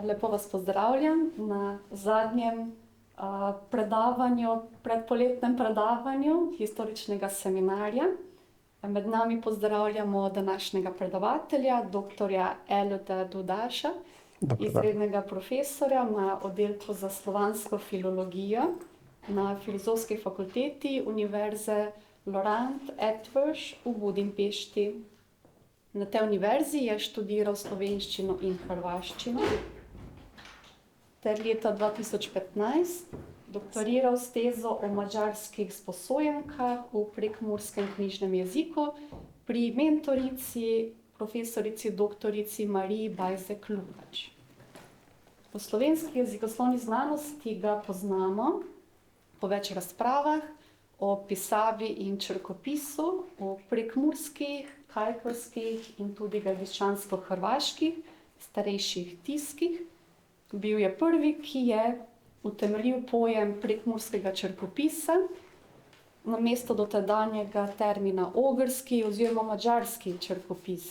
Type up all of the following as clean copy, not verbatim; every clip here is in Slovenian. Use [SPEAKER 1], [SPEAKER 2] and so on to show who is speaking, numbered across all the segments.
[SPEAKER 1] Lepo vas pozdravljam na zadnjem predpoletnem predavanju historičnega seminarja. Med nami pozdravljamo današnjega predavatelja, doktorja Eluda Dudaša, izrednega profesorja na oddelku za slovansko filologijo na Filozofski fakulteti Univerze Laurent Eötvös v Budimpešti. Na tej univerzi je študiral slovenščino in hrvaščino ter leta 2015 doktoriral s tezo o madžarskih sposojenkah v prekmurskem knjižnem jeziku pri mentorici, profesorici doktorici Mariji Bajzek-Lukač. Po slovenski jezikoslovni znanosti ga poznamo po več razpravah o pisavi in črkopisu, o prekmurskih, kajkavskih in tudi gradiščansko-hrvaških starejših tiskih. Bil je prvi, ki je utemeljil pojem prekmurskega črkopisa namesto dotedanjega termina ogrski oziroma madžarski črkopis.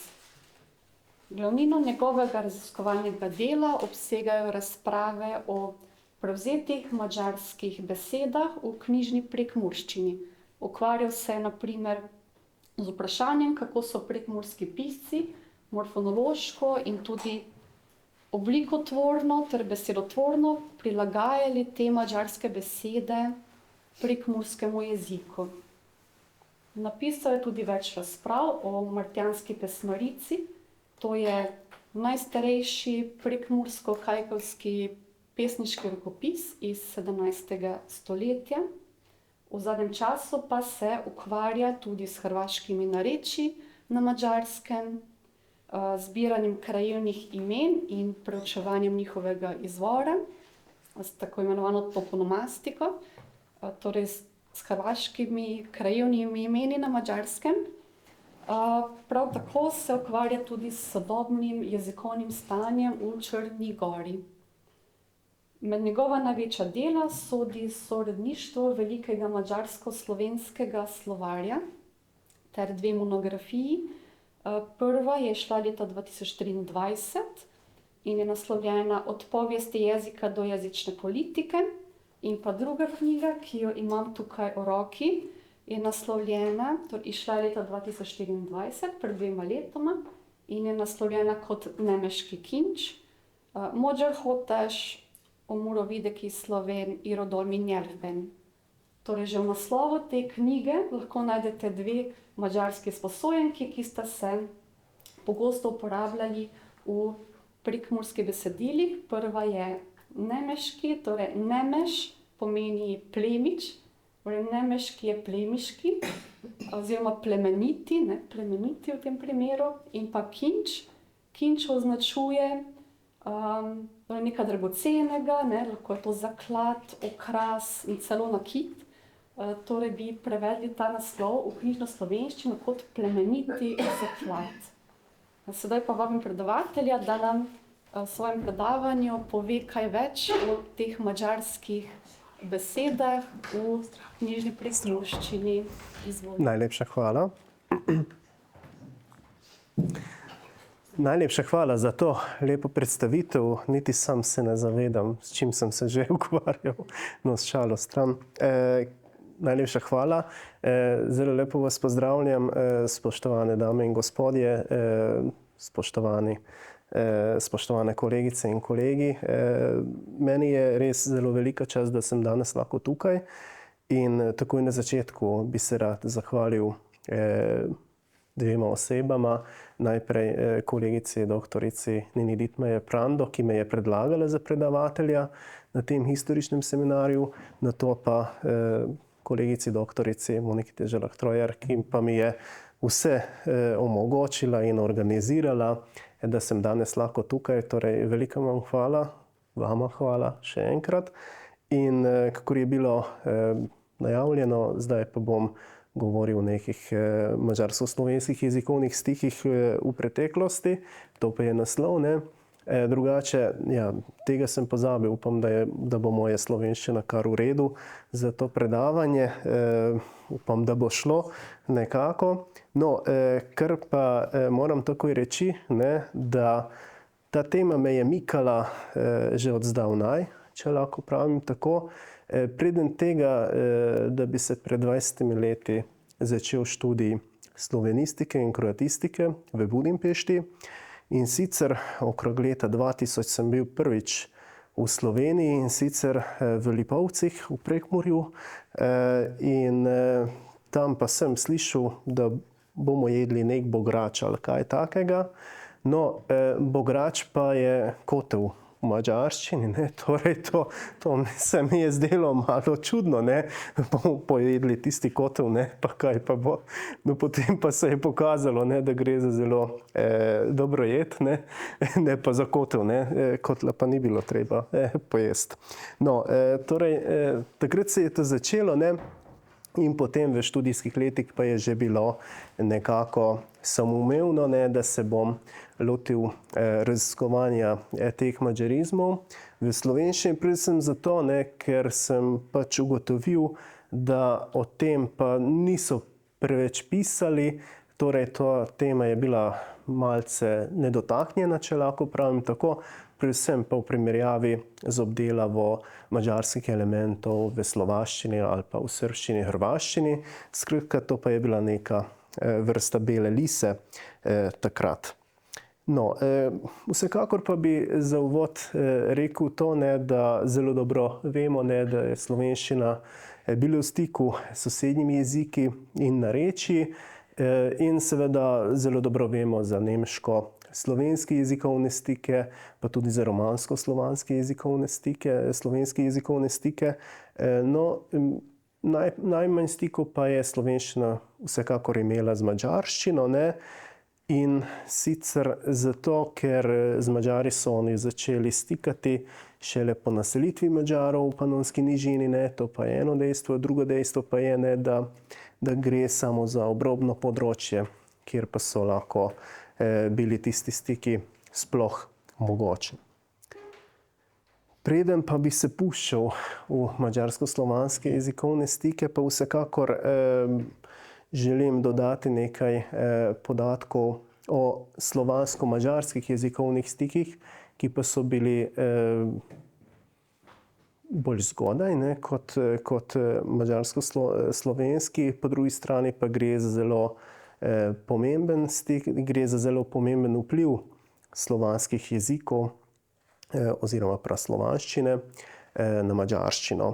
[SPEAKER 1] Glavnino njegovega raziskovalnega dela obsegajo razprave o prevzetih madžarskih besedah v knjižni prekmurščini. Ukvarjal se je na primer z vprašanjem, kako so prekmurski pisci morfonološko in tudi oblikotvorno ter besedotvorno prilagajali te madžarske besede prekmurskemu jeziku. Napisal je tudi več razprav o Martjanski pesmarici, to je najstarejši prekmursko-kajkavski pesniški rokopis iz 17. stoletja. V zadnjem času pa se ukvarja tudi s hrvaškimi narečji na madžarskem, zbiranjem krajevnih imen in preučevanjem njihovega izvora, s tako imenovano toponomastiko, torej s hrvaškimi krajevnimi imeni na madžarskem. Prav tako se ukvarja tudi s sodobnim jezikovnim stanjem v Črni gori. Med njegova največja dela sodi Sorodništvo velikega madžarsko-slovenskega slovarja ter dve monografiji. Prva je izšla leta 2023 in je naslovljena Od povesti jezika do jezične politike, in pa druga knjiga, ki jo imam tukaj v roki, je naslovljena, torej izšla leta 2024, pred 2 letoma, in je naslovljena kot Nemeški kinč, Magyar Hódás, o murovideki Szlovén irodalmi nyelvben. Torej že v naslovu te knjige lahko najdete dve madžarski sposojenki, ki sta se pogosto uporabljali v prekmurskih besedilih. Prva je nemeški, torej nemeš pomeni plemič, torej nemeški je plemiški oziroma plemeniti, plemeniti v tem primeru, in pa kinč. Kinč označuje nekaj dragocenega, lahko je to zaklad, okras in celo nakit. Torej bi prevedli ta naslov v knjižno slovenščino kot plemeniti zaklad. Sedaj pa vabim predavatelja, da nam v svojem predavanju pove kaj več o teh madžarskih besedah v knjižni prekmurščini. Izvolite.
[SPEAKER 2] Najlepša hvala. Najlepša hvala za to lepo predstavitev. Niti sam se ne zavedam, s čim sem se že ukvarjal. No, s šalo stran. Najlepša hvala. Zelo lepo vas pozdravljam, spoštovane dame in gospodje, spoštovane kolegice in kolegi. Meni je res zelo velika čast, da sem danes lahko tukaj, in takoj na začetku bi se rad zahvalil dvema osebama. Najprej kolegici doktorici Nini Dittmeier Prando, ki me je predlagala za predavatelja na tem historičnem seminarju, nato pa kolegici doktorici Moniki Teželah-Trojer, ki pa mi je vse omogočila in organizirala, da sem danes lahko tukaj. Torej, velika vam hvala, vama hvala še enkrat. In kakor je bilo najavljeno, zdaj pa bom govoril o nekih madžarsko-slovenskih jezikovnih stikih v preteklosti. To pa je naslov, ne. Drugače, ja, tega sem pozabil. Upam, da bo moja slovenščina kar v redu za to predavanje. Upam, da bo šlo nekako. No, kar pa moram takoj reči, ne, da ta tema me je mikala že od zdavnaj, če lahko pravim tako. Preden tega, da bi se pred 20 leti začel študij slovenistike in kroatistike v Budimpešti. In sicer okrog leta 2000 sem bil prvič v Sloveniji, in sicer v Lipovcih v Prekmurju. In tam pa sem slišal, da bomo jedli nek bograč ali kaj takega. No, bograč pa je kotel v madžarščini, ne, torej to se mi je zdelo malo čudno, ne, bomo pojedli tisti kotel, ne, pa kaj pa bo. No, potem pa se je pokazalo, ne, da gre za zelo dobro jed, ne pa za kotel, ne, kotla pa ni bilo treba pojesti. No, torej, takrat se je to začelo, ne, in potem v študijskih letih pa je že bilo nekako samoumevno, ne, da se bom lotil raziskovanja teh madžarizmov v slovenščini, predvsem zato, ne, ker sem pač ugotovil, da o tem pa niso preveč pisali, torej ta tema je bila malce nedotaknjena, če lahko pravim tako, predvsem pa v primerjavi z obdelavo madžarskih elementov v slovaščini ali pa v srbščini, hrvaščini. Skratka, to pa je bila neka vrsta bele lise takrat. No, vsekakor pa bi za uvod rekel to, ne, da zelo dobro vemo, ne, da je slovenščina bila v stiku s sosednjimi jeziki in narečji, in seveda zelo dobro vemo za nemško-slovenske jezikovne stike, pa tudi za romansko-slovanske jezikovne stike, slovenske jezikovne stike. No, najmanj stikov pa je slovenščina vsekakor imela z madžarščino, ne. In sicer zato, ker z Madžari so oni začeli stikati šele po naselitvi Madžarov v Panonski nižini, ne, to pa je eno dejstvo. Drugo dejstvo pa je, ne, da gre samo za obrobno področje, kjer pa so lahko bili tisti stiki sploh mogoči. Preden pa bi se puščal v madžarsko-slovanske jezikovne stike, pa vsekakor želim dodati nekaj podatkov o slovansko-madžarskih jezikovnih stikih, ki pa so bili bolj zgodaj, ne, kot madžarsko-slovenski. Po drugi strani pa gre za zelo pomemben stik, gre za zelo pomemben vpliv slovanskih jezikov oziroma praslovanščine na madžarščino.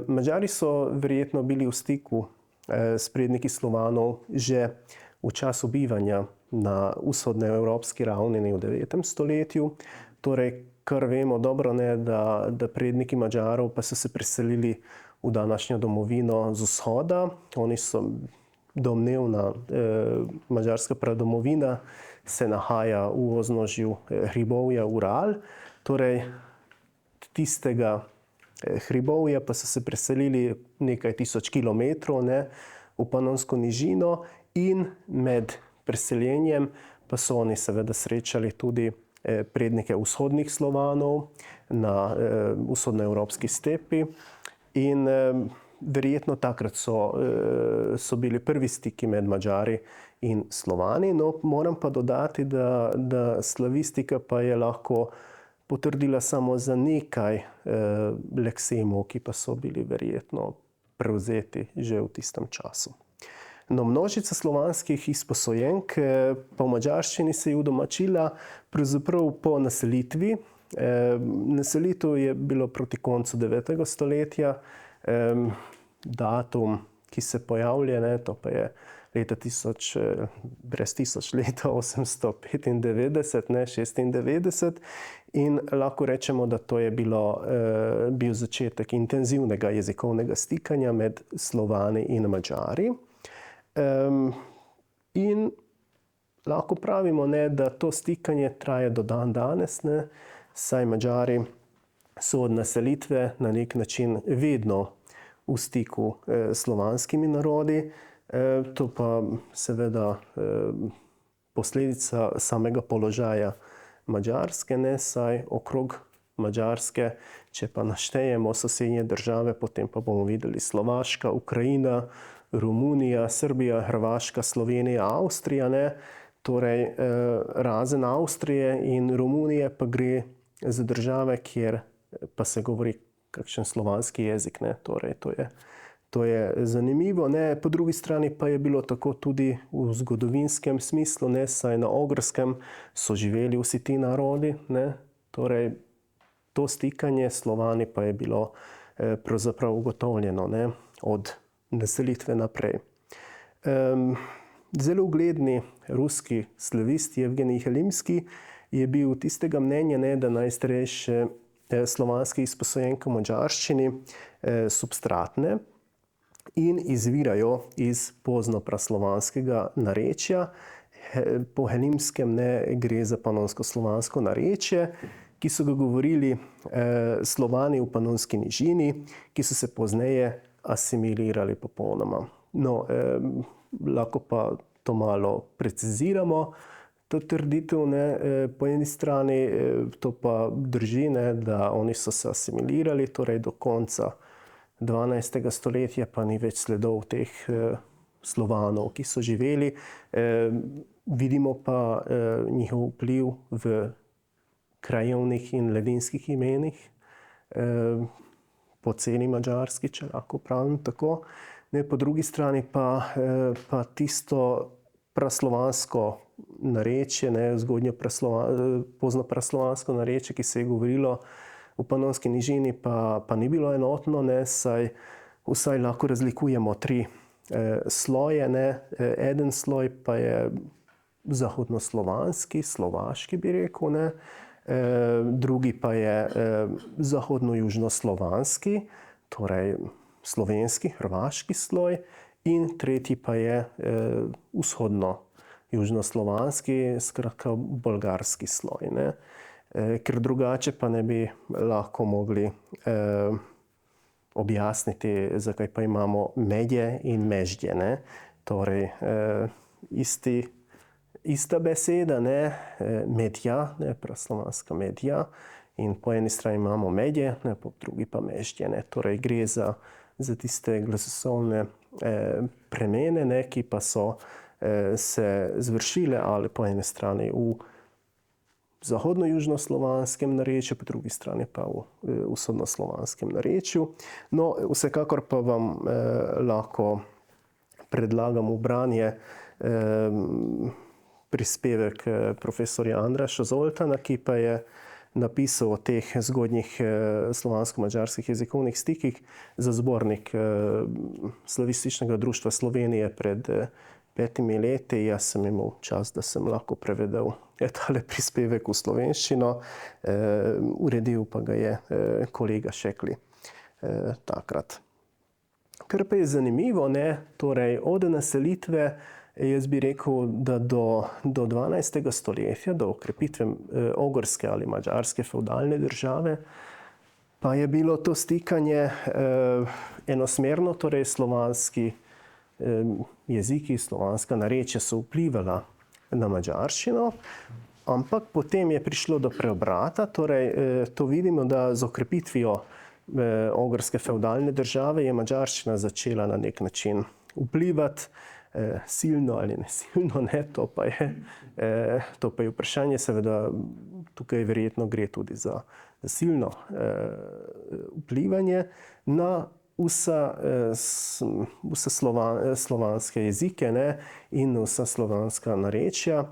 [SPEAKER 2] Madžari so verjetno bili v stiku s predniki Slovanov že v času bivanja na vzhodnoevropski ravnini v 9. stoletju. Torej, kar vemo dobro, ne, da predniki Madžarov pa so se preselili v današnjo domovino z vzhoda. Oni so domnevna madžarska pradomovina se nahaja v oznožju hribovja Ural. Torej, tistega hribovja pa so se preselili nekaj tisoč kilometrov, ne, v Panonsko nižino, in med preseljenjem pa so oni seveda srečali tudi prednike vzhodnih Slovanov na vzhodnoevropski stepi. In verjetno takrat so bili prvi stiki med Madžari in Slovani. No, moram pa dodati, da slavistika pa je lahko potrdila samo za nekaj leksemov, ki pa so bili verjetno prevzeti že v tistem času. No, množica slovanskih izposojenk pa v madžarščini se je udomačila pravzaprav po naselitvi. Naselitev je bilo proti koncu 9. stoletja. Datum, ki se pojavlja, ne, to pa je leta 895, ne, 96. In lahko rečemo, da to je bil začetek intenzivnega jezikovnega stikanja med Slovani in Madžari. In lahko pravimo, ne, da to stikanje traja do dandanes, ne, saj Madžari so od naselitve na nek način vedno v stiku s slovanskimi narodi. To pa seveda posledica samega položaja Madžarske, ne, saj okrog Madžarske, če pa naštejemo sosednje države, potem pa bomo videli Slovaška, Ukrajina, Romunija, Srbija, Hrvaška, Slovenija, Avstrija, ne. Torej, razen Avstrije in Romunije pa gre za države, kjer pa se govori kakšen slovanski jezik, ne. Torej, to je zanimivo, ne. Po drugi strani pa je bilo tako tudi v zgodovinskem smislu, ne, saj na Ogrskem so živeli vsi ti narodi, ne. Torej, to stikanje s Slovani pa je bilo pravzaprav ugotovljeno, ne, od naselitve naprej. Zelo ugledni ruski slavist Jevgenij Jelinski je bil tistega mnenja, ne, da najstarejše slovanske izposojenke v madžarščini substratne in izvirajo iz poznopraslovanskega narečja. Po Jelinmskem, ne, gre za panonsko-slovansko narečje, ki so ga govorili Slovani v Panonski nižini, ki so se pozneje asimilirali popolnoma. No, lahko pa to malo preciziramo, to trditev, ne. Po eni strani to pa drži, ne, da oni so se asimilirali, torej do konca 12. stoletja pa ni več sledov teh Slovanov, ki so živeli. Vidimo pa njihov vpliv v krajevnih in ledinskih imenih po celi Madžarski, če lahko pravim tako. Ne, po drugi strani pa tisto praslovansko narečje, ne, poznopraslovansko narečje, ki se je govorilo v Panonski nižini, pa ni bilo enotno, ne, saj vsaj lahko razlikujemo 3 sloje, ne. Eden sloj pa je zahodnoslovanski, slovaški bi rekel, ne. Drugi pa je zahodno-južnoslovanski, torej slovenski, hrvaški sloj, in tretji pa je vzhodno-južnoslovanski, skratka bolgarski sloj, ne. Ker drugače pa ne bi lahko mogli objasniti, zakaj pa imamo medje in meždje, ne. Torej, ista beseda, ne, medja, ne, praslovanska medja, in po eni strani imamo medje, ne, po drugi pa meždje, ne. Torej, gre za tiste glasoslovne premene, ne, ki pa so se zvršile ali po eni strani v zahodno-južnoslovanskem narečju, po drugi strani pa v vzhodnoslovanskem narečju. No, vsekakor pa vam lahko predlagam v branje prispevek profesorja Andraša Zoltana, ki pa je napisal o teh zgodnjih slovansko-madžarskih jezikovnih stikih za zbornik Slavističnega društva Slovenije pred 5 leti. Jaz sem imel čas, da sem lahko prevedel tale prispevek v slovenščino, uredil pa ga je kolega Šekli takrat. Kar pa je zanimivo, ne, torej od naselitve, jaz bi rekel, da do 12. stoletja, do okrepitve ogrske ali madžarske fevdalne države, pa je bilo to stikanje enosmerno, torej slovanski jeziki, slovanska narečja so vplivala na madžarščino, ampak potem je prišlo do preobrata, torej to vidimo, da z okrepitvijo ogrske fevdalne države je madžarščina začela na nek način vplivati, silno ali nesilno, ne, to pa je vprašanje, seveda tukaj verjetno gre tudi za silno vplivanje na vse slovanske jezike, ne, in vsa slovanska narečja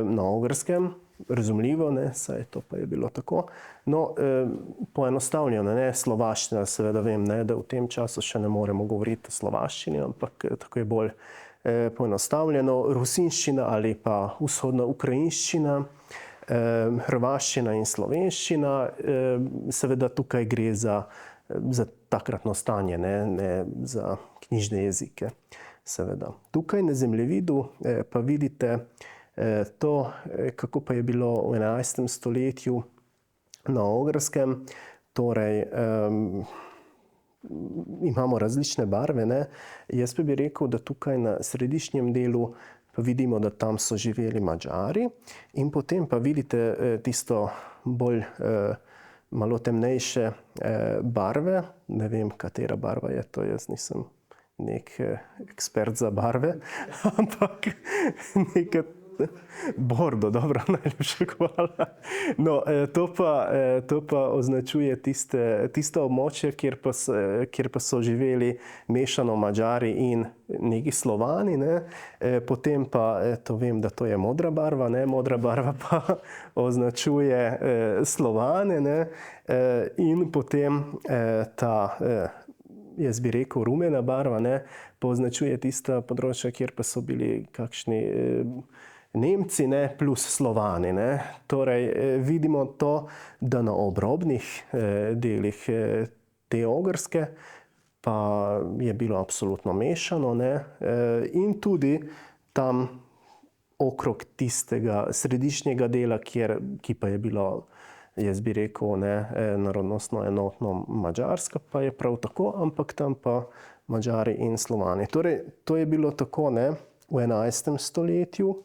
[SPEAKER 2] na ogrskem, razumljivo, ne, saj to pa je bilo tako. No, poenostavljeno, ne, slovaščina, seveda vem, ne, da v tem času še ne moremo govoriti o slovaščini, ampak tako je bolj poenostavljeno. Rusinščina ali pa vzhodna ukrajinščina, hrvaščina in slovenščina, seveda tukaj gre za takratno stanje, ne za knjižne jezike, seveda. Tukaj na zemljevidu pa vidite to, kako pa je bilo v 11. stoletju na Ogrskem. Torej, imamo različne barve, ne. Jaz pa bi rekel, da tukaj na središnjem delu pa vidimo, da tam so živeli Madžari, in potem pa vidite tisto bolj malo temnejše barve. Ne vem, katera barva je to, jaz nisem nek ekspert za barve, ampak Bordo, dobro, najlepša hvala. No, to pa označuje tisto območje, kjer pa so živeli mešano Madžari in neki Slovani, ne. Potem pa, to vem, da to je modra barva, ne, modra barva pa označuje Slovane, ne. In potem jaz bi rekel, rumena barva, ne, pa označuje tista področja, kjer pa so bili kakšni Nemci, ne, plus Slovani, ne. Torej, vidimo to, da na obrobnih delih te Ogrske pa je bilo absolutno mešano, ne. In tudi tam okrog tistega središčnega dela, ki pa je bilo, jaz bi rekel, ne, narodnostno enotno Madžarska, pa je prav tako, ampak tam pa Madžari in Slovani. Torej, to je bilo tako, ne, v 11. stoletju.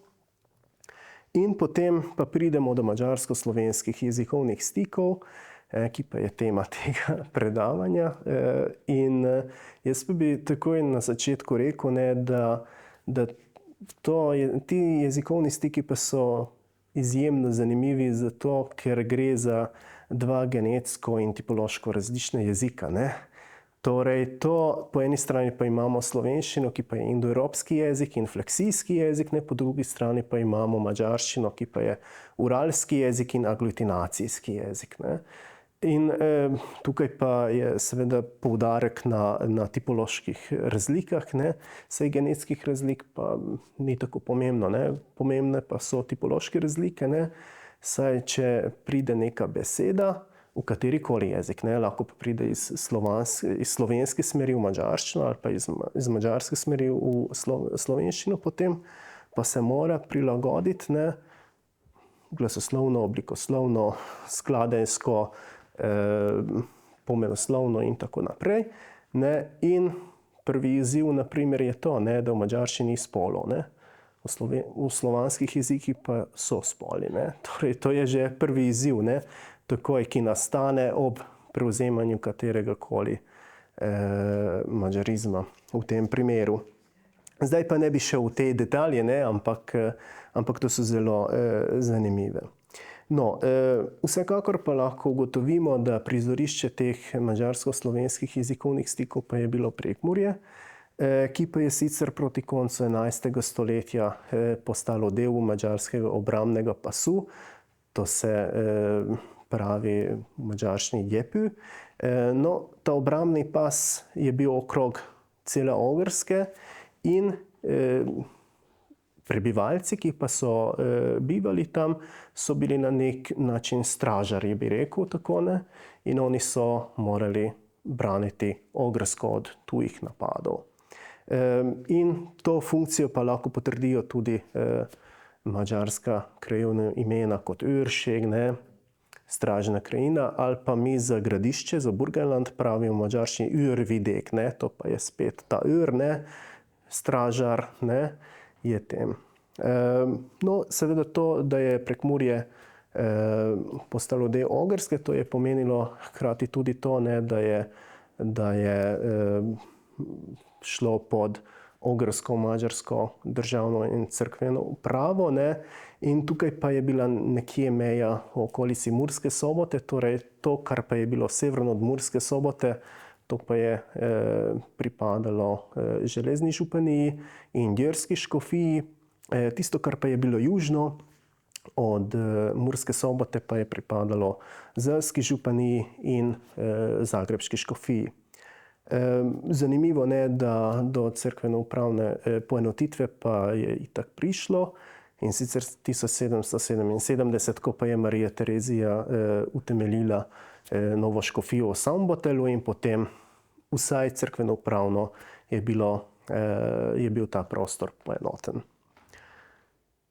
[SPEAKER 2] In potem pa pridemo do madžarsko-slovenskih jezikovnih stikov, ki pa je tema tega predavanja. In jaz pa bi takoj na začetku rekel, ne, da ti jezikovni stiki pa so izjemno zanimivi zato, ker gre za dva genetsko in tipološko različna jezika, ne. Torej, to po eni strani pa imamo slovenščino, ki pa je indoevropski jezik in fleksijski jezik, ne, po drugi strani pa imamo madžarščino, ki pa je uralski jezik in aglutinacijski jezik, ne. In tukaj pa je seveda poudarek na tipoloških razlikah, ne. Saj genetskih razlik pa ni tako pomembno, ne. Pomembne pa so tipološke razlike, ne. Saj, če pride neka beseda v katerikoli jezik, ne, lahko pa pride iz slovenske smeri v madžarščino ali pa iz madžarske smeri v slovenščino, potem pa se mora prilagoditi, ne, glasoslovno, oblikoslovno, skladenjsko, pomenoslovno in tako naprej, ne. In prvi izziv, na primer, je to, ne, da v madžarščini spolov, ne. V slovanskih jezikih pa so spoli, ne. Torej, to je že prvi izziv, ne, takoj, ki nastane ob prevzemanju kateregakoli madžarizma v tem primeru. Zdaj pa ne bi šel v te detalje, ne, ampak to so zelo zanimive. No, vsekakor pa lahko ugotovimo, da prizorišče teh madžarsko-slovenskih jezikovnih stikov pa je bilo Prekmurje, ki pa je sicer proti koncu 11. stoletja postalo del madžarskega obrambnega pasu, to se pravi v madžarščini Jepü. No, ta obrambni pas je bil okrog cele Ogrske in prebivalci, ki pa so bivali tam, so bili na nek način stražarji, bi rekel tako, ne, in oni so morali braniti Ogrsko od tujih napadov. In to funkcijo pa lahko potrdijo tudi madžarska krajevna imena kot Őrség, ne, stražna krajina, ali pa mi za gradišče, za Burgenland pravimo v madžarščini Őrvidék, ne, to pa je spet ta Őr, ne, stražar, ne, je tem. No, seveda to, da je Prekmurje postalo del Ogrske, to je pomenilo hkrati tudi to, ne, da je šlo pod ogrsko, madžarsko državno in cerkveno upravo, ne. In tukaj pa je bila nekje meja v okolici Murske Sobote, torej to, kar pa je bilo severno od Murske Sobote, to pa je pripadalo Železni županiji in Ilirski škofiji. Tisto, kar pa je bilo južno od Murske Sobote, pa je pripadalo Zeljski županiji in Zagrebški škofiji. Zanimivo, ne, da do cerkveno-upravne poenotitve pa je itak prišlo, in sicer 1777, ko pa je Marija Terezija utemeljila novo škofijo v Sambotelju in potem vsaj cerkveno-upravno je bil ta prostor poenoten.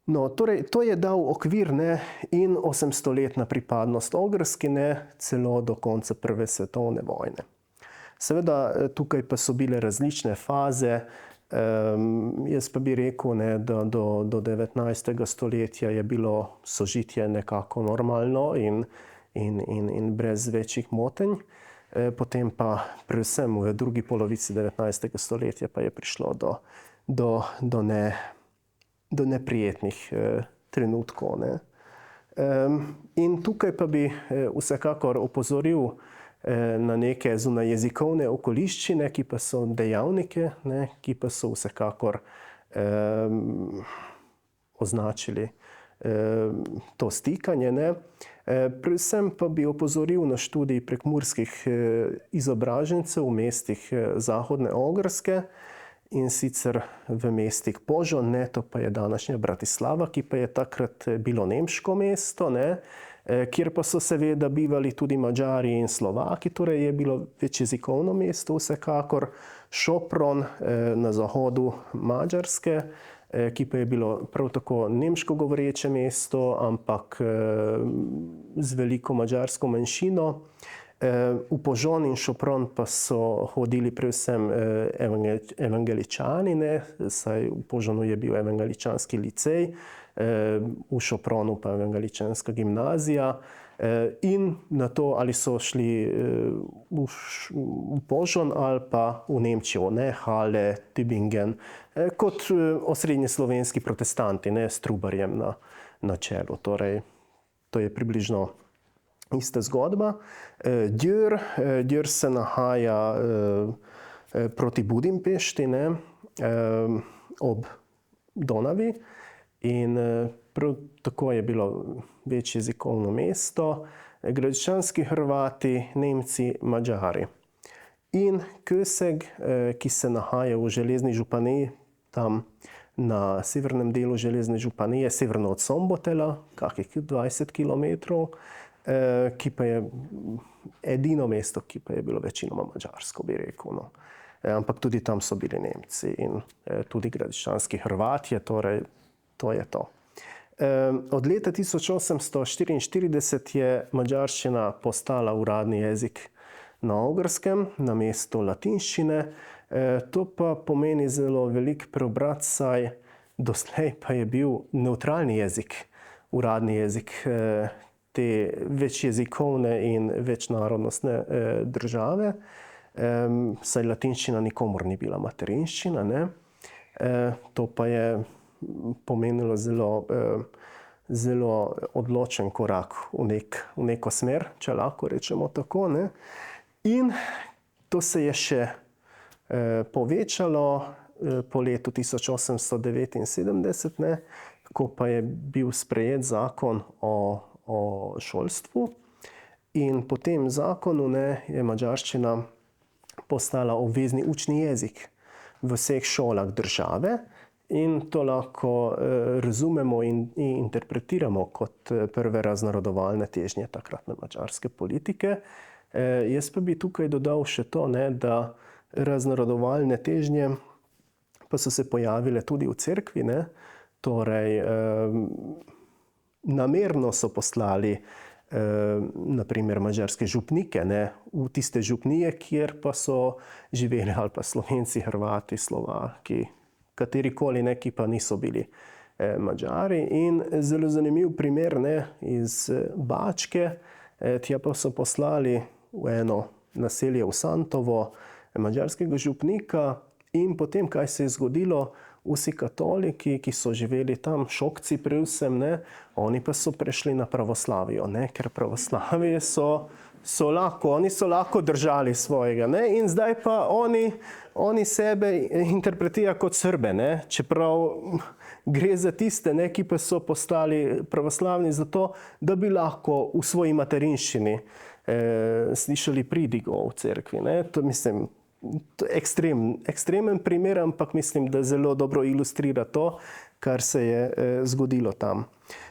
[SPEAKER 2] No, torej, to je dal okvir, ne, in 800-letna pripadnost Ogrski, ne, celo do konca Prve svetovne vojne. Seveda, tukaj pa so bile različne faze. Jaz pa bi rekel, ne, da do 19. stoletja je bilo sožitje nekako normalno in brez večjih motenj. Potem pa predvsem v drugi polovici 19. stoletja pa je prišlo do do neprijetnih trenutkov. Ne. In tukaj pa bi vsekakor opozoril na neke zunajjezikovne okoliščine, ki pa so dejavnike, ne, ki pa so vsekakor označili to stikanje. Ne. Predvsem pa bi opozoril na študij prekmurskih izobražencev v mestih Zahodne Ogrske, in sicer v mestih Požon, ne, to pa je današnja Bratislava, ki pa je takrat bilo nemško mesto, ne, kjer pa so seveda bivali tudi Madžari in Slovaki, torej je bilo večjezikovno mesto vsekakor. Sopron na zahodu Madžarske, ki pa je bilo prav tako nemško govoreče mesto, ampak z veliko madžarsko manjšino. V Požon in Sopron pa so hodili predvsem evangeličani, ne, saj v Požonu je bil evangeličanski licej, v Sopronu pa evangeličanska gimnazija. In na to, ali so šli v Požon ali pa v Nemčijo, ne, Halle, Tübingen, kot osrednjeslovenski protestanti, ne, s Trubarjem na čelu. Torej, to je približno ista zgodba. Győr se nahaja proti Budimpešti, ne, ob Donavi, in prav tako je bilo večjezikovno mesto. Gradiščanski Hrvati, Nemci, Madžari. In Kőszeg, ki se nahaja v železni županiji, tam na severnem delu železne županije, severno od Sombotela, kakih 20 kilometrov, ki pa je edino mesto, ki pa je bilo večinoma madžarsko, bi rekel. No. Ampak tudi tam so bili Nemci in tudi gradiščanski Hrvatje, torej to je to. Od leta 1844 je madžarščina postala uradni jezik na Ogrskem namesto latinščine. To pa pomeni zelo velik preobrat, saj doslej pa je bil nevtralni jezik, uradni jezik te večjezikovne in večnarodnostne države, saj latinščina nikomur ni bila materinščina, ne. To pa je pomenilo zelo odločen korak v neko smer, če lahko rečemo tako, ne. In to se je še povečalo po letu 1879, ne, ko pa je bil sprejet zakon o šolstvu. In po tem zakonu, ne, je madžarščina postala obvezni učni jezik v vseh šolah države. In to lahko razumemo in interpretiramo kot prve raznarodovalne težnje takratne madžarske politike. Jaz pa bi tukaj dodal še to, ne, da raznarodovalne težnje pa so se pojavile tudi v cerkvi, ne. Torej, namerno so poslali na primer madžarske župnike, ne, v tiste župnije, kjer pa so živeli ali pa Slovenci, Hrvati, Slovaki, katerikoli, ne, ki pa niso bili Madžari. In zelo zanimiv primer, ne, iz Bačke, tja pa so poslali v eno naselje v Santovo madžarskega župnika, in potem, kaj se je zgodilo, vsi katoliki, ki so živeli tam, Šokci predvsem, ne, oni pa so prešli na pravoslavijo, ne, ker pravoslavije oni so lahko držali svojega, ne, in zdaj pa oni sebe interpretirajo kot Srbe, ne, čeprav gre za tiste, ne, ki pa so postali pravoslavni zato, da bi lahko v svoji materinščini slišali pridigo v cerkvi, ne. To mislim, to je ekstremen primer, ampak mislim, da zelo dobro ilustrira to, kar se je zgodilo tam.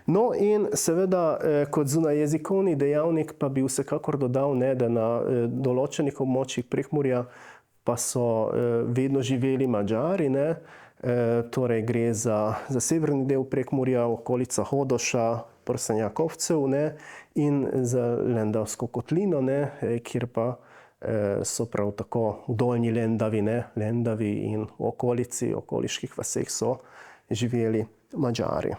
[SPEAKER 2] No, in seveda kot zunajjezikovni dejavnik pa bi vsekakor dodal, ne, da na določenih območjih Prekmurja pa so vedno živeli Madžari, ne. Torej gre za severni del Prekmurja, okolica Hodoša, Prsenjakovcev, ne, in za Lendavsko kotlino, ne, kjer pa so prav tako v Dolnji Lendavi, ne, Lendavi in v okolici, okoliških vaseh so živeli Madžari.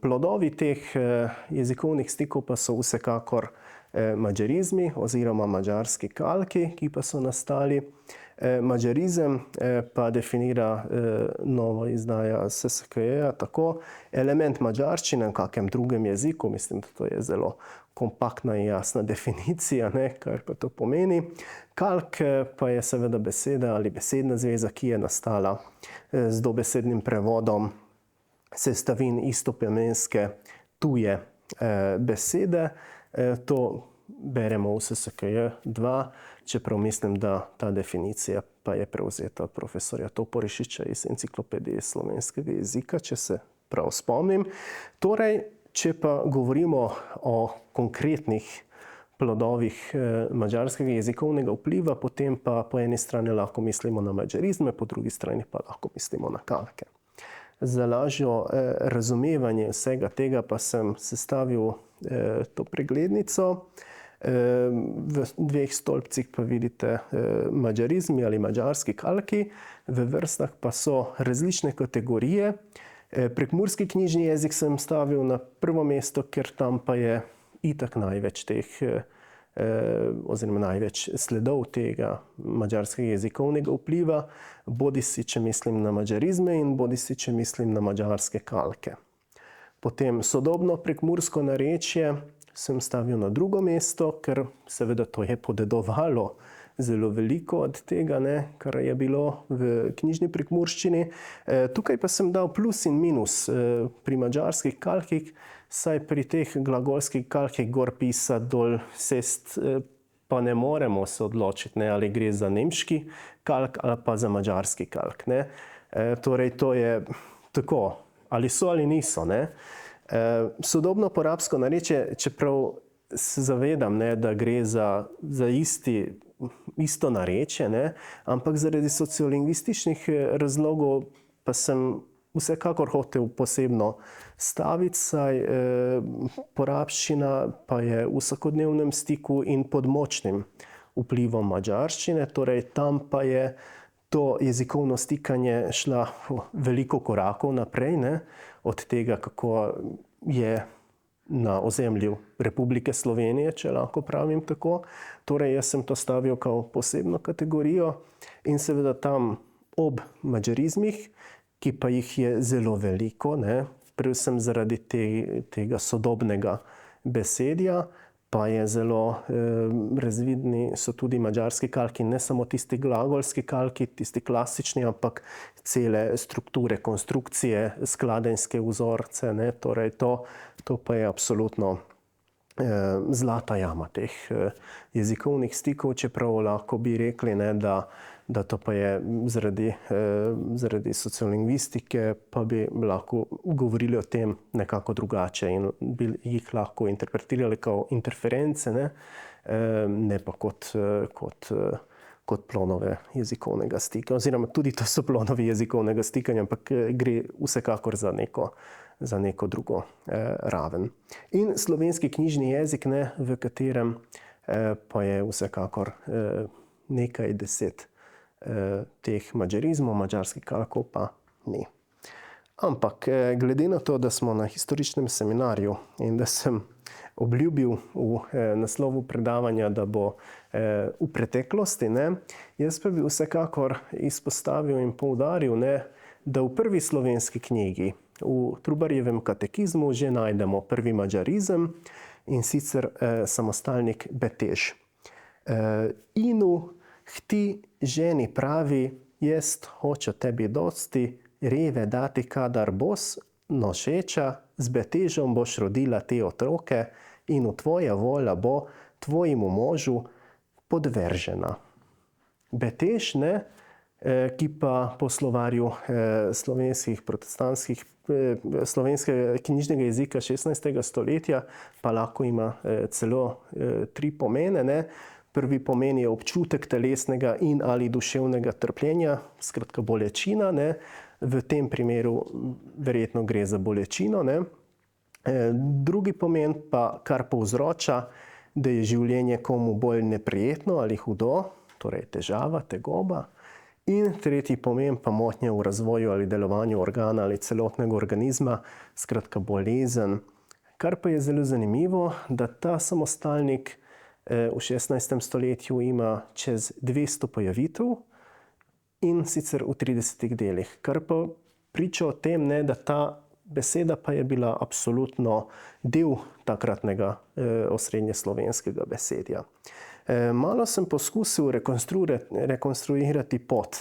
[SPEAKER 2] Plodovi teh jezikovnih stikov pa so vsekakor madžarizmi oziroma madžarski kalki, ki pa so nastali. Madžarizem pa definira nova izdaja SSKJ tako: element madžarščine v kakem drugem jeziku, mislim, da to je zelo kompaktna in jasna definicija, kaj pa to pomeni. Kalk pa je seveda beseda ali besedna zveza, ki je nastala z dobesednim prevodom sestavin istopomenske tuje besede. To beremo v SSKJ 2, čeprav mislim, da ta definicija pa je prevzeta od profesorja Toporišiča iz Enciklopedije slovenskega jezika, če se prav spomnim. Torej, če pa govorimo o konkretnih plodovih madžarskega jezikovnega vpliva, potem pa po eni strani lahko mislimo na madžarizme, po drugi strani pa lahko mislimo na kalke. Za lažjo razumevanje vsega tega pa sem sestavil to preglednico. V 2 stolpcih pa vidite madžarizmi ali madžarski kalki, v vrstah pa so različne kategorije. Prekmurski knjižni jezik sem stavil na prvo mesto, ker tam pa je itak največ teh oziroma največ sledov tega madžarskega jezikovnega vpliva, bodisi če mislim na madžarizme in bodisi če mislim na madžarske kalke. Potem sodobno prekmursko narečje sem stavil na drugo mesto, ker seveda to je podedovalo zelo veliko od tega, kar je bilo v knjižni prekmurščini. Tukaj pa sem dal plus in minus pri madžarskih kalkih, saj pri teh glagolskih kalkih gor pisati, dol sest, pa ne moremo se odločiti, ali gre za nemški kalk ali pa za madžarski kalk. Torej, to je tako, ali so ali niso. Sodobno porabsko narečje, čeprav se zavedam, da gre za isto narečje, ampak zaradi sociolingvističnih razlogov pa sem vsekakor hotel posebno staviti, saj porabščina pa je v vsakodnevnem stiku in pod močnim vplivom madžarščine, torej tam pa je to jezikovno stikanje šla veliko korakov naprej, od tega, kako je na ozemlju Republike Slovenije, če lahko pravim tako. Torej, jaz sem to stavil kot posebno kategorijo in seveda tam ob madžarizmih, ki pa jih je zelo veliko, predvsem zaradi tega sodobnega besedja, pa je zelo razvidni so tudi madžarski kalki, ne samo tisti glagolski kalki, tisti klasični, ampak cele strukture, konstrukcije, skladenjske vzorce, torej to pa je absolutno zlata jama teh jezikovnih stikov, čeprav lahko bi rekli, da to pa je zaradi sociolingvistike, pa bi lahko govorili o tem nekako drugače in bi jih lahko interpretirali kot interference, ne pa kot plonove jezikovnega stika. Oziroma tudi to so plonovi jezikovnega stikanja, ampak gre vsekakor za neko drugo raven. In slovenski knjižni jezik, v katerem pa je vsekakor nekaj deset teh madžarizmov, madžarskih kalkov pa ni. Ampak glede na to, da smo na historičnem seminarju in da sem obljubil v naslovu predavanja, da bo v preteklosti, jaz pa bi vsekakor izpostavil in poudaril, da v prvi slovenski knjigi, v Trubarjevem katekizmu, že najdemo prvi madžarizem, in sicer samostalnik Betež. Inu hti ženi pravi, jest hočo tebi dosti, reve dati kadar bos, nošeča, z Betežom boš rodila te otroke in v tvoja volja bo tvojemu možu podvržena. Betež, ki pa po slovarju slovenskega knjižnega jezika 16. stoletja pa lahko ima celo 3 pomene. Prvi pomen je občutek telesnega in ali duševnega trpljenja, skratka bolečina. V tem primeru verjetno gre za bolečino. Drugi pomen pa, kar povzroča, da je življenje komu bolj neprijetno ali hudo, torej težava, tegoba. In tretji pomen pa motnje v razvoju ali delovanju organa ali celotnega organizma, skratka bolezen. Kar pa je zelo zanimivo, da ta samostalnik v 16. stoletju ima čez 200 pojavitev in sicer v 30 delih, kar pa priča o tem, ne, da ta beseda pa je bila absolutno del takratnega osrednjeslovenskega besedja. Malo sem poskusil rekonstruirati pot,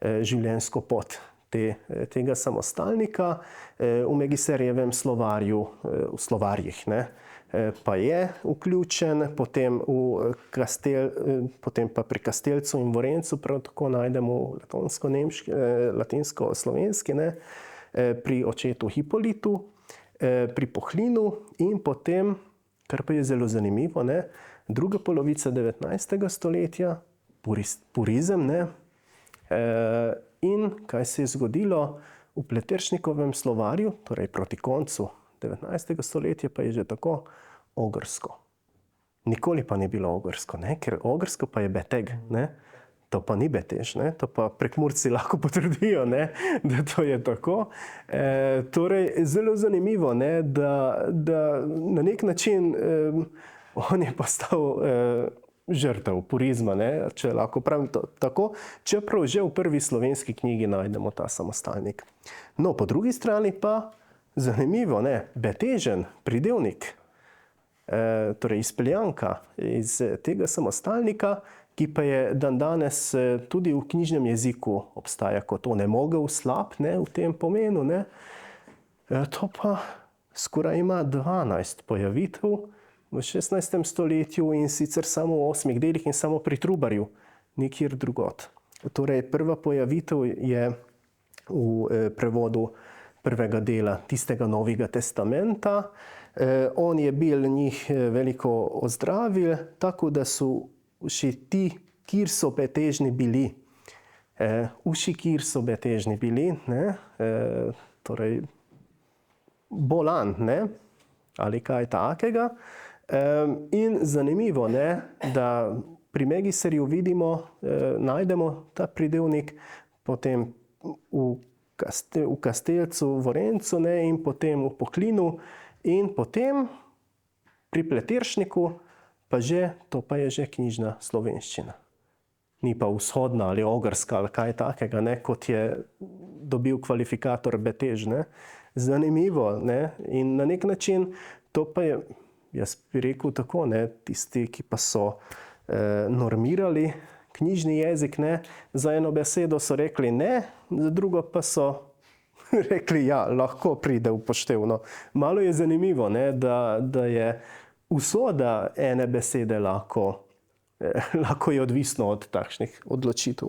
[SPEAKER 2] življenjsko pot tega samostalnika v Megiserjevem slovarju, v slovarjih, ne, pa je vključen, potem pa pri Kastelcu in Vorencu prav tako najdemo latinsko-slovenski, ne, pri očetu Hipolitu, pri Pohlinu in potem, kar pa je zelo zanimivo, ne, druga polovica 19. stoletja, purizem, ne, in kaj se je zgodilo v Pleteršnikovem slovarju, torej proti koncu 19. stoletja pa je že tako ogrsko. Nikoli pa ni bilo ogrsko, ne, ker ogrsko pa je beteg, ne. To pa ni betež, ne? To pa Prekmurci lahko potrdijo, ne? Da to je tako. Torej, zelo zanimivo, ne? Da na nek način on je postal žrtev purizma, ne? Če lahko pravim to tako, čeprav že v prvi slovenski knjigi najdemo ta samostalnik. No, po drugi strani pa zanimivo, ne? Betežen pridevnik, torej izpeljanka iz tega samostalnika, ki pa je dandanes tudi v knjižnem jeziku obstaja kot onemogel, slab, ne, v tem pomenu, ne. To pa skoraj ima 12 pojavitev v 16. stoletju in sicer samo v 8 delih in samo pri Trubarju, nikjer drugod. Torej, prva pojavitev je v prevodu prvega dela tistega Novega testamenta. On je bil njih veliko ozdravil, tako da so vši ti, kjer so betežni bili, ne, torej bolan, ne, ali kaj takega. In zanimivo, ne, da pri Megiserju vidimo, najdemo ta pridevnik, potem v Kastelcu, Vorencu, ne, in potem v Pohlinu in potem pri Pleteršniku pa že, to pa je že knjižna slovenščina. Ni pa vzhodna ali ogrska ali kaj takega, ne, kot je dobil kvalifikator betež, ne. Zanimivo, ne, in na nek način to pa je, jaz bi rekel tako, ne, tisti, ki pa so normirali knjižni jezik, ne, za eno besedo so rekli ne, za drugo pa so rekli ja, lahko pride v poštev, no. Malo je zanimivo, ne, da je usoda ene besede lahko je odvisno od takšnih odločitev.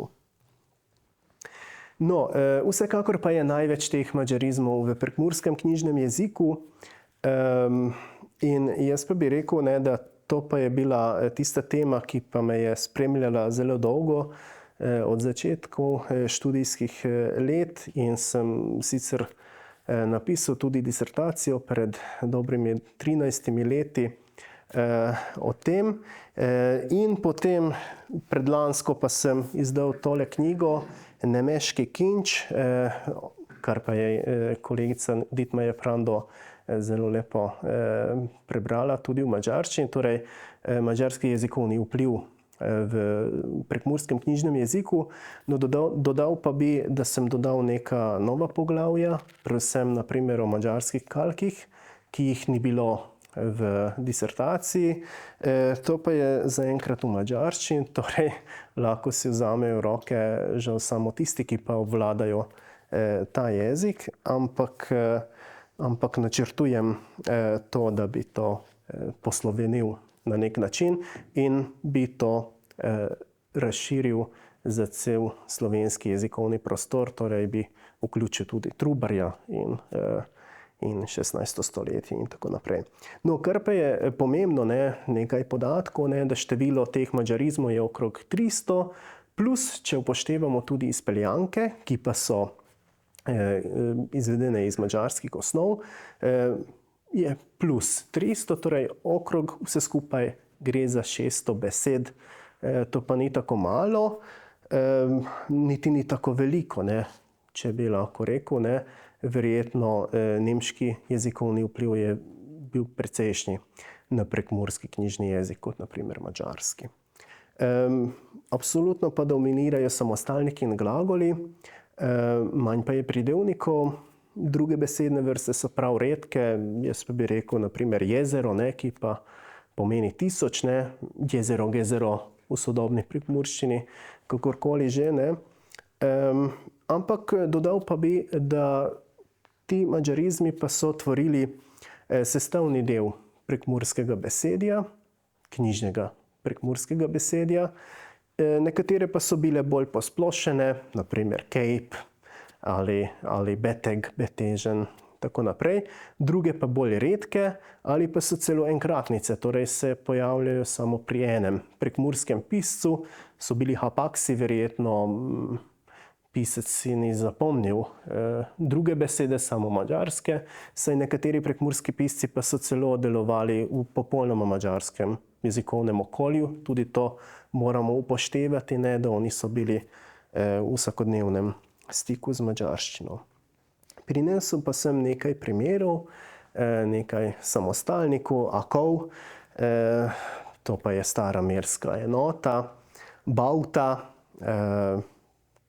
[SPEAKER 2] No, vsekakor pa je največ teh madžarizmov v prekmurskem knjižnem jeziku. In jaz pa bi rekel, ne, da to pa je bila tista tema, ki pa me je spremljala zelo dolgo, od začetkov študijskih let, in sem sicer napisal tudi disertacijo pred dobrimi 13 leti o tem. In potem predlansko pa sem izdal tole knjigo Nemeški kinč, kar pa je kolegica Dietmar Prando zelo lepo prebrala tudi v madžarščini, torej madžarski jezikovni vpliv v prekmurskem knjižnem jeziku. No, dodal pa bi, da sem dodal neka nova poglavja, predvsem na primer o madžarskih kalkih, ki jih ni bilo v disertaciji. To pa je zaenkrat v madžarščini, torej lahko si vzamejo v roke žal samo tisti, ki pa obvladajo ta jezik, ampak načrtujem to, da bi to poslovenil na nek način in bi to razširil za cel slovenski jezikovni prostor, torej bi vključil tudi Trubarja in 16. stoletje in tako naprej. No, kar pa je pomembno, ne, nekaj podatkov, ne, da število teh madžarizmov je okrog 300, plus, če upoštevamo tudi izpeljanke, ki pa so izvedene iz madžarskih osnov, je plus 300, torej okrog vse skupaj gre za 600 besed. To pa ni tako malo, niti ni tako veliko, ne, če bi lahko rekel, ne. Verjetno nemški jezikovni vpliv je bil precejšnji. na prekmurski knjižni jezik, kot naprimer madžarski. Absolutno pa dominirajo samostalniki in glagoli, manj pa je pridevnikov. Druge besedne vrste so prav redke, jaz pa bi rekel naprimer jezero, ki pa pomeni tisoč, jezero, gezero v sodobni prekmurščini, kakorkoli že. Ampak dodal pa bi, da ti madžarizmi pa so tvorili sestavni del prekmurskega besedja, knjižnega prekmurskega besedja. Nekatere pa so bile bolj posplošene, naprimer kejp ali beteg, betežen, tako naprej. Druge pa bolj redke ali pa so celo enkratnice, torej se pojavljajo samo pri enem prekmurskem piscu. So bili hapaksi, verjetno pisec si ni zapomnil druge besede, samo madžarske, saj nekateri prekmurski pisci pa so celo delovali v popolnoma madžarskem jezikovnem okolju. Tudi to moramo upoštevati, da oni so bili v vsakodnevnem stiku z madžarščino. Prinesel pa sem nekaj primerov, nekaj samostalnikov, akov, to pa je stara merska enota, bauta,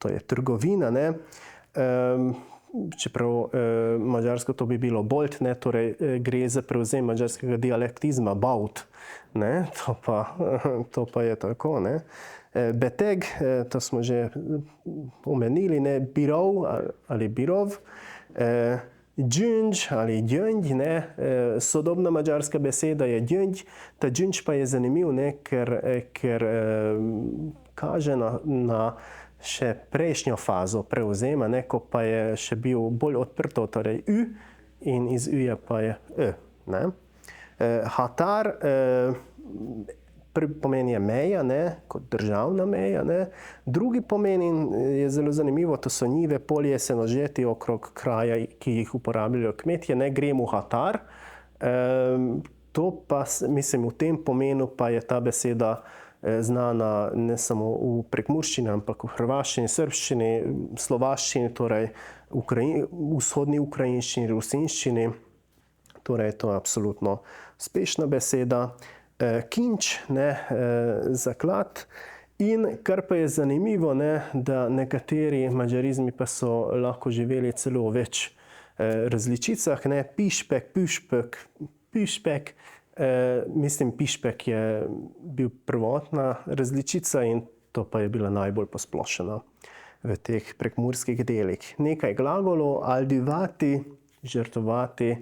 [SPEAKER 2] to je trgovina, čeprav madžarsko to bi bilo bolt, torej gre za prevzem madžarskega dialektizma baut, to pa je tako, beteg, to smo že omenili, birov ali birov, džunđ ali djönj, sodobna madžarska beseda je djönj. Ta djönj pa je zanimiv, ker kaže na še prejšnjo fazo prevzema, ko pa je še bil bolj odprto, torej ü, in iz üja pa je ö. Hatar pomeni meja, kot državna meja. Drugi pomen je zelo zanimivo, to so njive, polje, senožeti okrog kraja, ki jih uporabljajo kmetje, gremo hatar. To pa, mislim, v tem pomenu pa je ta beseda znana ne samo v prekmurščini, ampak v hrvaščini, srbščini, slovaščini, torej vzhodni ukrajinščini, rusinščini. Torej, to je absolutno uspešna beseda. Kinč, zaklad. In kar pa je zanimivo, da nekateri madžarizmi pa so lahko živeli celo v več različicah. Pišpek, pušpek, pišpek. Mislim, pišpek je bil prvotna različica in to pa je bila najbolj posplošena v teh prekmurskih delih. Nekaj glagolov: aldivati, žrtvovati,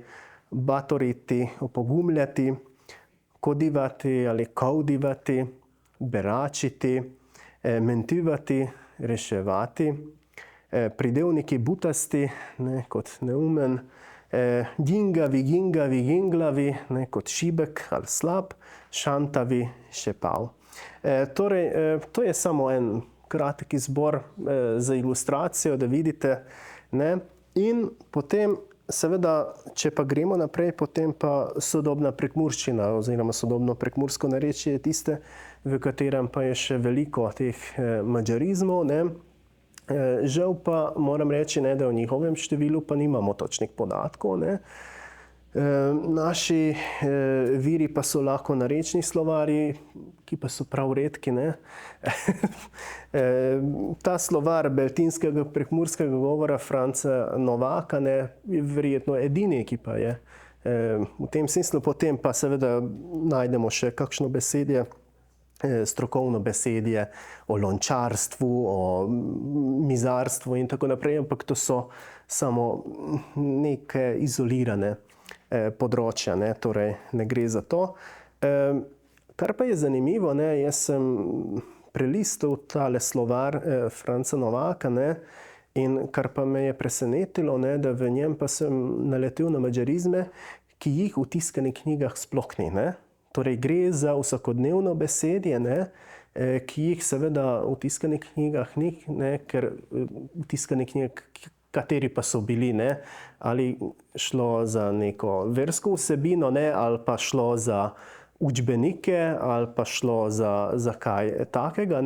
[SPEAKER 2] batoriti, opogumljati, kodivati ali kaudivati, beračiti, mentivati, reševati, pridevniki butasti, kot neumen, gingavi, gingavi, ginglavi, kot šibek ali slab, šantavi, šepav. Torej, to je samo en kratek izbor za ilustracijo, da vidite. In potem seveda, če pa gremo naprej, potem pa sodobna prekmurščina oziroma sodobno prekmursko narečje je tiste, v katerem pa je še veliko teh madžarizmov. Žal pa moram reči, da o njihovem številu pa nimamo točnih podatkov. Naši viri pa so lahko narečni slovarji, ki pa so prav redki. Ta slovar beltinskega prekmurskega govora Franca Novaka je verjetno edini, ki pa je v tem smislu. Potem pa seveda najdemo še kakšno besedje, strokovno besedje o lončarstvu, o mizarstvu in tako naprej, ampak to so samo neke izolirane področja, torej ne gre za to. Kar pa je zanimivo, jaz sem prelistal tale slovar Franca Novaka, in kar pa me je presenetilo, da v njem pa sem naletel na madžarizme, ki jih v tiskanih knjigah sploh ni. Torej gre za vsakodnevno besedje, ki jih seveda v tiskanih knjigah ni, ker v tiskanih knjigah, kateri pa so bili, ali šlo za neko versko vsebino, ali pa šlo za učbenike, ali pa šlo za kaj takega.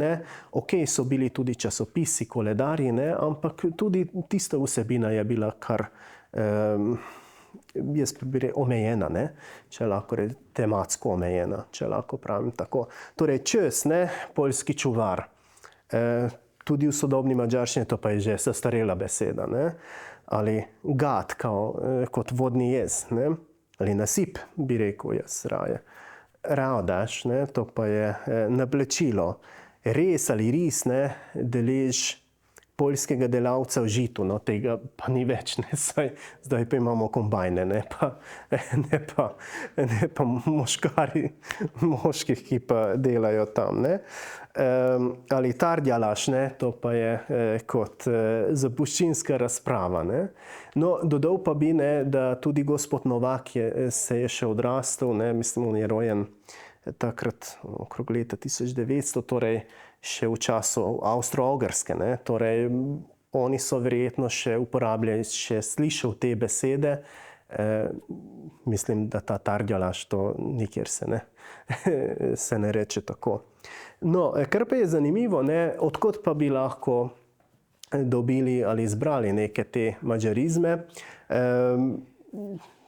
[SPEAKER 2] Ok, so bili tudi časopisi, koledarji, ampak tudi tista vsebina je bila kar jaz bi rekel omejena, ne, če lahko tematsko omejena, če lahko pravim tako. Torej, čez, ne, poljski čuvar. Tudi v sodobni madžarščini to pa je že zastarela beseda, ne, ali gad, kot vodni jez, ne, ali nasip, bi rekel jaz raje. Ravdaš, ne, to pa je naplačilo. Res ali ris, ne, delež poljskega delavca v žitu, no, tega pa ni več, ne, zdaj pa imamo kombajne, ne pa moških, ki pa delajo tam, ne. Ali tardjalaš, ne, to pa je kot zapuščinska razprava, ne. No, dodal pa bi, ne, da tudi gospod Novak se je še odrastel, ne, mislim, on je rojen takrat okrog leta 1900, torej še v času Avstro-Ogrske, ne, torej oni so verjetno še uporabljali, še slišal te besede, mislim, da ta tardjalaš to nikjer se ne reče tako. No, kar pa je zanimivo, ne, odkot pa bi lahko dobili ali izbrali neke te madžarizme.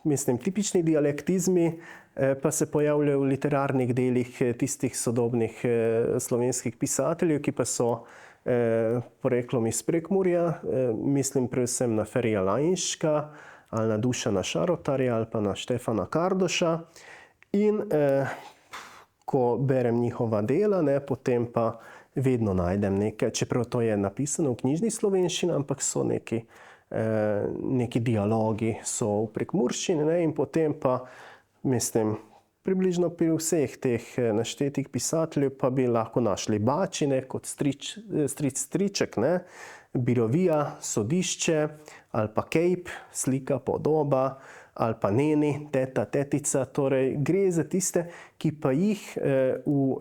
[SPEAKER 2] Mislim, tipični dialektizmi pa se pojavljajo v literarnih delih tistih sodobnih slovenskih pisateljev, ki pa so poreklom iz Prekmurja, mislim predvsem na Ferija Lainška, ali na Dušana Šarotarja, ali pa na Štefana Kardoša. In ko berem njihova dela, ne, potem pa vedno najdem nekaj, čeprav to je napisano v knjižni slovenščini, ampak so neki dialogi so v prekmurščini, ne, in potem pa, mislim, približno pri vseh teh naštetih pisateljev pa bi lahko našli Bačine kot stric striček, ne, Birovija, sodišče, ali pa Kejp, slika, podoba, ali pa Neni, teta, tetica, torej gre za tiste, ki pa jih v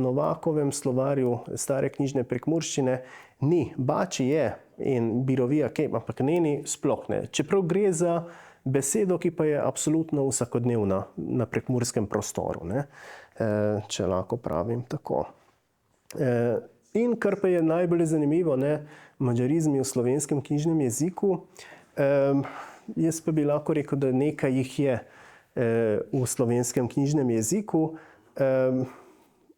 [SPEAKER 2] Novakovem slovarju stare knjižne prekmurščine ni. Bači je in Birovija, Kejp, ampak Neni sploh ne. Čeprav gre za besedo, ki pa je absolutno vsakodnevna na prekmurskem prostoru, ne, če lahko pravim tako. In kar pa je najbolj zanimivo, ne, madžarizmi v slovenskem knjižnem jeziku, jaz pa bi lahko rekel, da nekaj jih je v slovenskem knjižnem jeziku.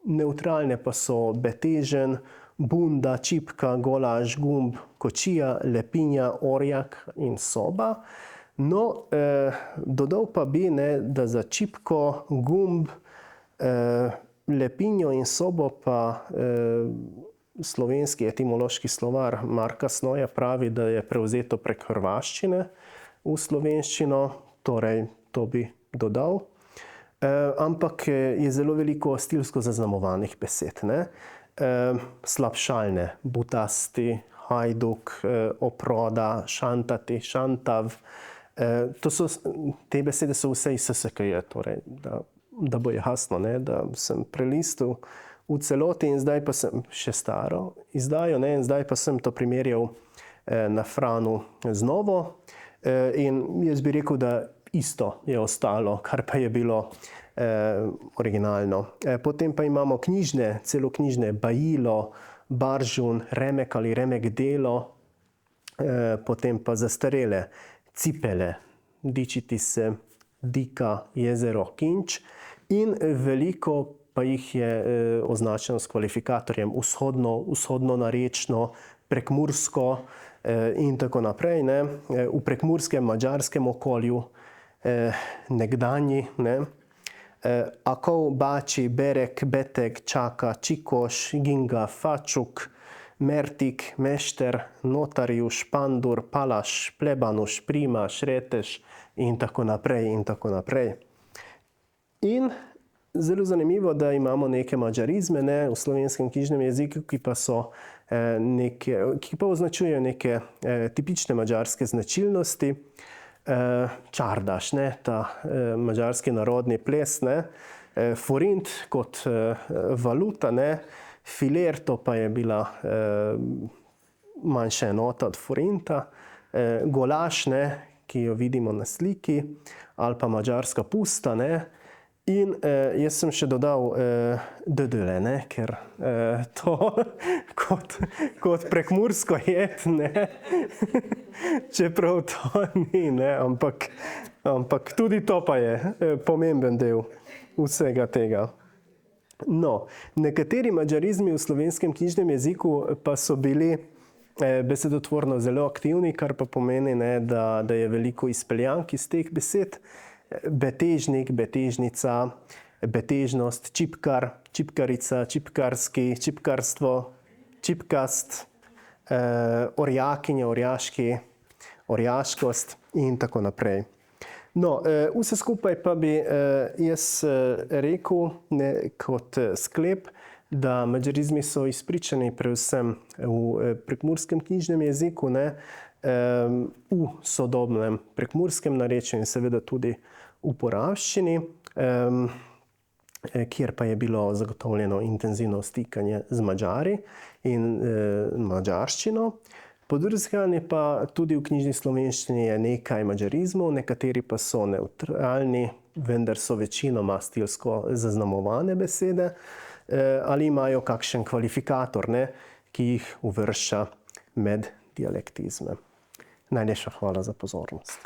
[SPEAKER 2] Nevtralne pa so betežen, bunda, čipka, golaž, gumb, kočija, lepinja, orjak in soba. No, dodal pa bi, ne, da za čipko, gumb, lepinjo in sobo pa slovenski etimološki slovar Marka Snoja pravi, da je prevzeto prek hrvaščine v slovenščino, torej to bi dodal. Ampak je zelo veliko stilsko zaznamovanih besed, ne. Slabšalne, butasti, hajduk, oproda, šantati, šantav. Te besede so vse iz SSKJ, torej da bo jasno, ne, da sem prelistal v celoti in zdaj pa sem še staro izdajo, ne, in zdaj pa sem to primerjal na Franu z novo. In jaz bi rekel, da isto je ostalo, kar pa je bilo originalno. Potem pa imamo knjižne, celoknjižne, bajilo, baržun, remek ali remek delo, potem pa zastarele, cipele, dičiti se, dika, jezero, kinč, in veliko pa jih je označeno s kvalifikatorjem vzhodno narečno, prekmursko in tako naprej, ne. V prekmurskem madžarskem okolju nekdanji, ne. Akov, Bači, Berek, Betek, Čaka, Čikoš, Ginga, Fačuk, Mertik, Mešter, Notarjuš, Pandur, Palaš, Plebanuš, Prima, Šreteš in tako naprej in tako naprej. In zelo zanimivo, da imamo neke madžarizme, ne, v slovenskem knjižnem jeziku, ki pa označujejo neke tipične madžarske značilnosti. Čardaš, ne, ta madžarski narodni ples, ne. Forint kot valuta, ne. Filer, to pa je bila manjša enota od forinta. Golaž, ne, ki jo vidimo na sliki, ali pa madžarska pusta, ne. In jaz sem še dodal dödele, ne, ker to kot prekmursko jed, ne, čeprav to ni, ne, ampak tudi to pa je pomemben del vsega tega. No, nekateri madžarizmi v slovenskem knjižnem jeziku pa so bili besedotvorno zelo aktivni, kar pa pomeni, ne, da je veliko izpeljank iz teh besed. Betežnik, betežnica, betežnost, čipkar, čipkarica, čipkarski, čipkarstvo, čipkast, orjakinja, orjaški, orjaškost in tako naprej. No, vse skupaj pa bi jaz rekel, ne, kot sklep, da madžarizmi so izpričani predvsem v prekmurskem knjižnem jeziku, ne, v sodobnem prekmurskem narečju in seveda tudi v porabščini, kjer pa je bilo zagotovljeno intenzivno stikanje z Madžari in madžarščino. Po drugi strani pa tudi v knjižni slovenščini je nekaj madžarizmov, nekateri pa so nevtralni, vendar so večinoma stilsko zaznamovane besede ali imajo kakšen kvalifikator, ne, ki jih uvršča med dialektizme. Najlepša hvala za pozornost.